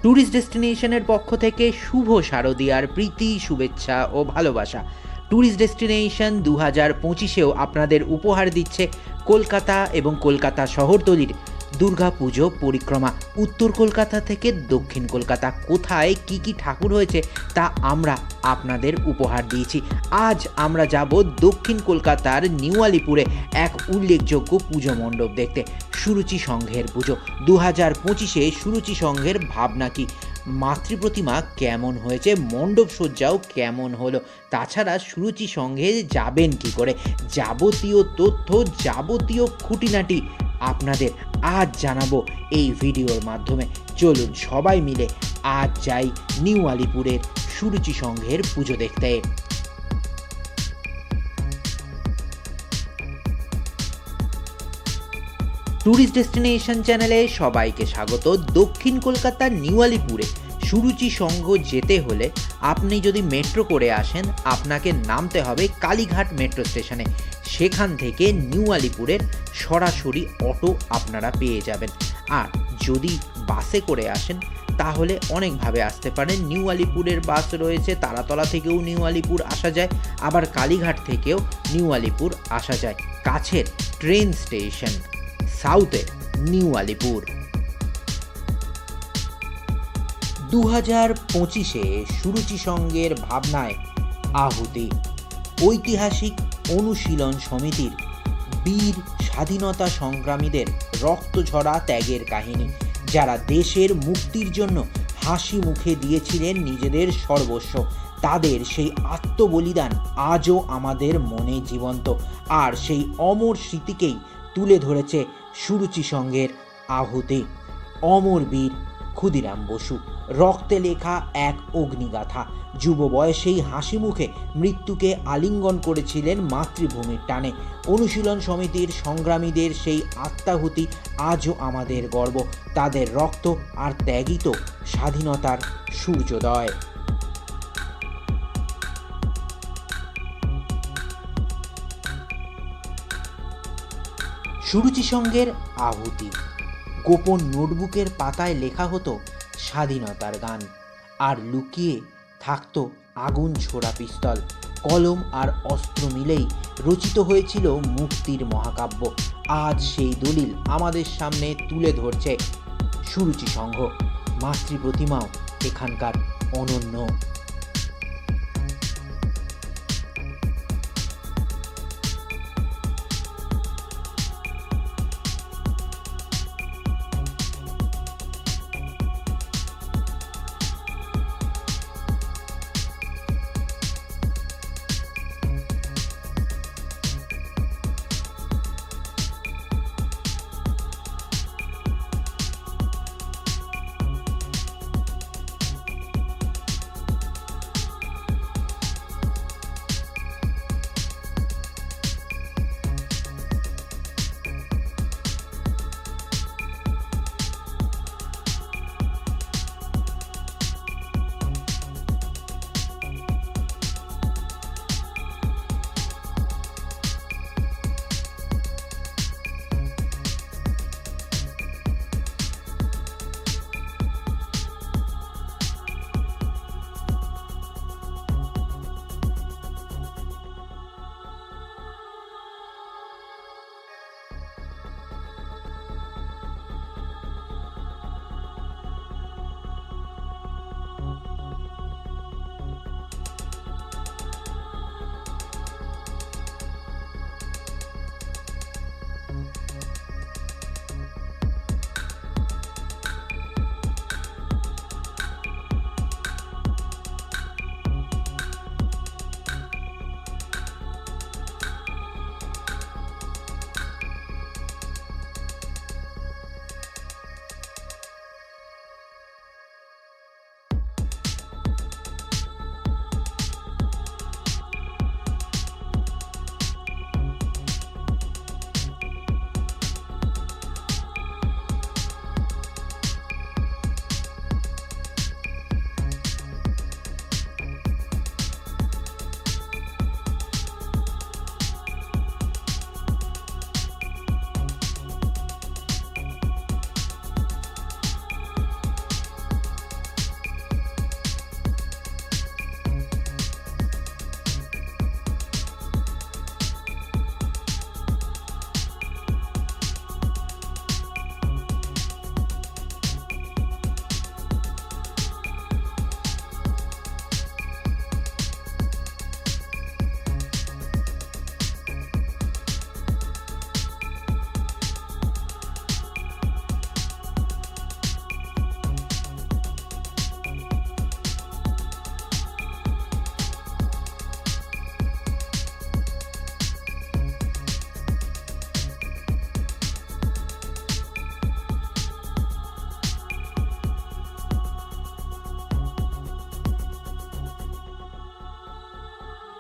Tourist ডেস্টিনেশনের পক্ষ থেকে শুভ শারদীয়ার প্রীতি, শুভেচ্ছা ও ভালোবাসা। ট্যুরিস্ট ডেস্টিনেশন 2025-এও আপনাদের উপহার দিচ্ছে কলকাতা এবং কলকাতা শহরতলির দুর্গাপুজো পরিক্রমা। উত্তর কলকাতা থেকে দক্ষিণ কলকাতা কোথায় কি কি ঠাকুর হয়েছে তা আমরা আপনাদের উপহার দিয়েছি। আজ আমরা যাব দক্ষিণ কলকাতার নিউ আলিপুরে এক উল্লেখযোগ্য পুজো মণ্ডপ দেখতে, সুরুচি সংঘের পুজো। 2025-এ সুরুচি সংঘের ভাবনা কি, মাতৃপ্রতিমা কেমন হয়েছে, মণ্ডপ সজ্জাও কেমন হলো, তাছাড়া সুরুচি সংঘে যাবেন কি করে, যাবতীয় তথ্য, যাবতীয় খুঁটিনাটি আপনাদের আজ জানাবো এই ভিডিওর মাধ্যমে। চলুন সবাই মিলে আজ যাই নিউ আলিপুরের সুরুচি সংঘের পুজো দেখতে। ট্যুরিস্ট ডেস্টিনেশন চ্যানেলে সবাইকে স্বাগত। দক্ষিণ কলকাতার নিউ আলিপুরে সুরুচি সংঘ যেতে হলে আপনি যদি মেট্রো করে আসেন, আপনাকে নামতে হবে কালীঘাট মেট্রো স্টেশনে। সেখান থেকে নিউ আলিপুরের সরাসরি অটো আপনারা পেয়ে যাবেন। আর যদি বাসে করে আসেন তাহলে অনেকভাবে আসতে পারেন। নিউ আলিপুরের বাস রয়েছে, তারাতলা থেকেও নিউ আলিপুর আসা যায়, আবার কালীঘাট থেকেও নিউ আলিপুর আসা যায়। কাছের ট্রেন স্টেশন সাউথে নিউ আলিপুর। 2025-এ সুরুচি সংঘের ভাবনায় আহুতি। ঐতিহাসিক অনুশীলন সমিতির বীর স্বাধীনতা সংগ্রামীদের রক্তঝরা ত্যাগের কাহিনী, যারা দেশের মুক্তির জন্য হাসি মুখে দিয়েছিলেন নিজেদের সর্বস্ব, তাদের সেই আত্মবলিদান আজও আমাদের মনে জীবন্ত। আর সেই অমর স্মৃতিকেই তুলে ধরেছে সুরুচি সংঘের আহুতি। অমর বীর ক্ষুদিরাম বসু, রক্তে লেখা এক অগ্নিগাথা। যুব বয়সেই হাসি মুখে মৃত্যুকে আলিঙ্গন করেছিলেন মাতৃভূমির টানে। অনুশীলন সমিতির সংগ্রামীদের সেই আত্মাহুতি আজও আমাদের গর্ব। তাদের রক্ত আর ত্যাগই তো স্বাধীনতার সূর্যোদয়। সুরুচি সংঘের আহুতি। গোপন নোটবুকের পাতায় লেখা হতো স্বাধীনতার গান, আর লুকিয়ে থাকতো আগুন ছোড়া পিস্তল। কলম আর অস্ত্র মিলেই রচিত হয়েছিল মুক্তির মহাকাব্য। আজ সেই দলিল আমাদের সামনে তুলে ধরছে সুরুচি সংঘ। মাতৃপ্রতিমাও এখানকার অনন্য।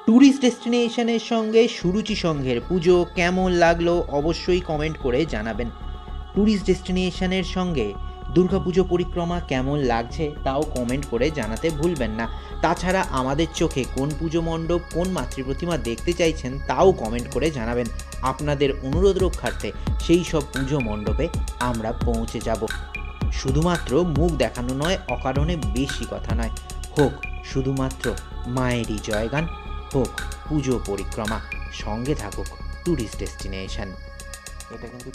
ট্যুরিস্ট ডেস্টিনেশনের সঙ্গে সুরুচি সংঘের পুজো কেমন লাগলো অবশ্যই কমেন্ট করে জানাবেন। ট্যুরিস্ট ডেস্টিনেশনের সঙ্গে দুর্গাপুজো পরিক্রমা কেমন লাগছে তাও কমেন্ট করে জানাতে ভুলবেন না। তাছাড়া আমাদের চোখে কোন পুজো মণ্ডপ, কোন মাতৃপ্রতিমা দেখতে চাইছেন তাও কমেন্ট করে জানাবেন। আপনাদের অনুরোধ রক্ষার্থে সেই সব পুজো মণ্ডপে আমরা পৌঁছে যাব। শুধুমাত্র মুখ দেখানো নয়, অকারণে বেশি কথা নয়। হোক শুধুমাত্র মায়েরই জয়গান, হোক পুজো পরিক্রমা, সঙ্গে থাকুক ট্যুরিস্ট ডেস্টিনেশন। এটা কিন্তু